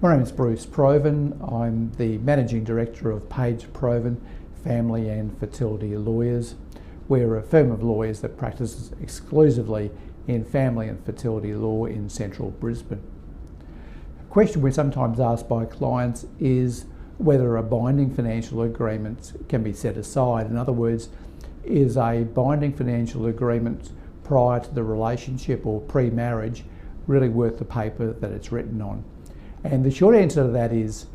My name is Bruce Provan. I'm the Managing Director of Page Provan, Family and Fertility Lawyers. We're a firm of lawyers that practices exclusively in family and fertility law in central Brisbane. A question we're sometimes asked by clients is whether a binding financial agreement can be set aside. In other words, is a binding financial agreement prior to the relationship or pre-marriage really worth the paper that it's written on? And the short answer to that is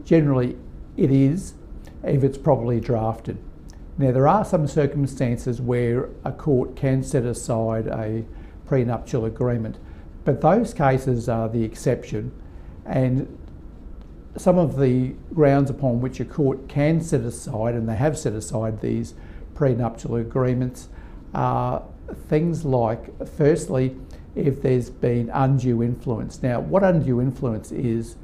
generally it is, if it's properly drafted. Now, there are some circumstances where a court can set aside a prenuptial agreement, but those cases are the exception, and some of the grounds upon which a court can set aside, and they have set aside these prenuptial agreements, are things like, firstly, if there's been undue influence. Now, what undue influence is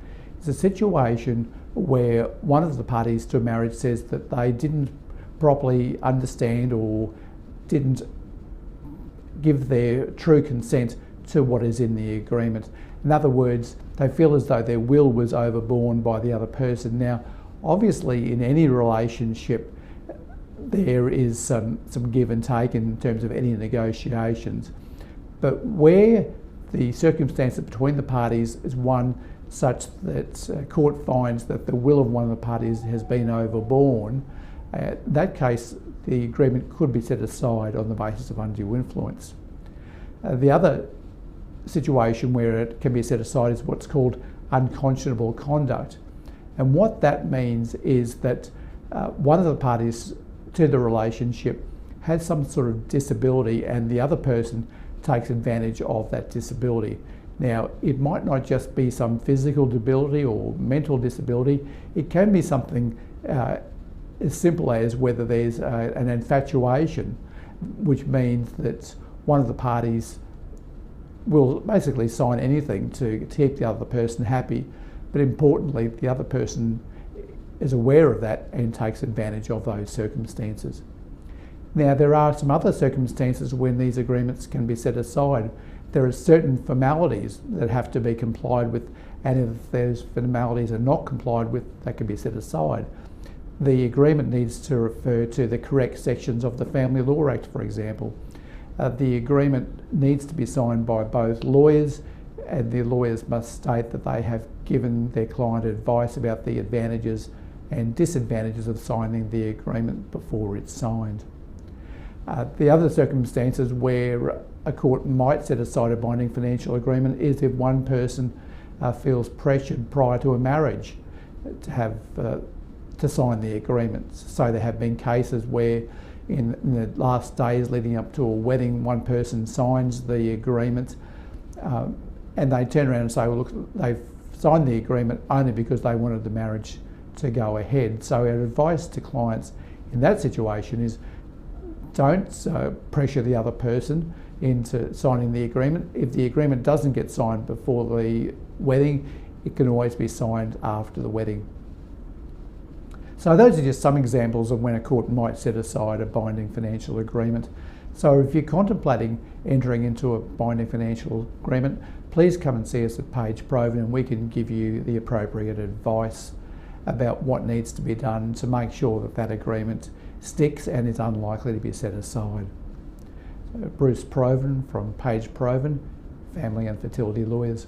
a situation where one of the parties to a marriage says that they didn't properly understand or didn't give their true consent to what is in the agreement. In other words, they feel as though their will was overborne by the other person. Now, obviously, in any relationship, there is some give and take in terms of any negotiations. But where the circumstance between the parties is one such that a court finds that the will of one of the parties has been overborne, in that case the agreement could be set aside on the basis of undue influence. The other situation where it can be set aside is what's called unconscionable conduct. And what that means is that one of the parties to the relationship has some sort of disability and the other person takes advantage of that disability. Now, it might not just be some physical disability or mental disability. It can be something as simple as whether there's an infatuation, which means that one of the parties will basically sign anything to keep the other person happy, but importantly, the other person is aware of that and takes advantage of those circumstances. Now, there are some other circumstances when these agreements can be set aside. There are certain formalities that have to be complied with, and if those formalities are not complied with, they can be set aside. The agreement needs to refer to the correct sections of the Family Law Act, for example. The agreement needs to be signed by both lawyers, and the lawyers must state that they have given their client advice about the advantages and disadvantages of signing the agreement before it's signed. The other circumstances where a court might set aside a binding financial agreement is if one person feels pressured prior to a marriage to sign the agreement. So there have been cases where in the last days leading up to a wedding, one person signs the agreement and they turn around and say, well, look, they've signed the agreement only because they wanted the marriage to go ahead. So our advice to clients in that situation is don't pressure the other person into signing the agreement. If the agreement doesn't get signed before the wedding, it can always be signed after the wedding. So those are just some examples of when a court might set aside a binding financial agreement. So if you're contemplating entering into a binding financial agreement, please come and see us at Page Provan and we can give you the appropriate advice about what needs to be done to make sure that that agreement sticks and is unlikely to be set aside. So Bruce Provan from Page Provan, Family and Fertility Lawyers.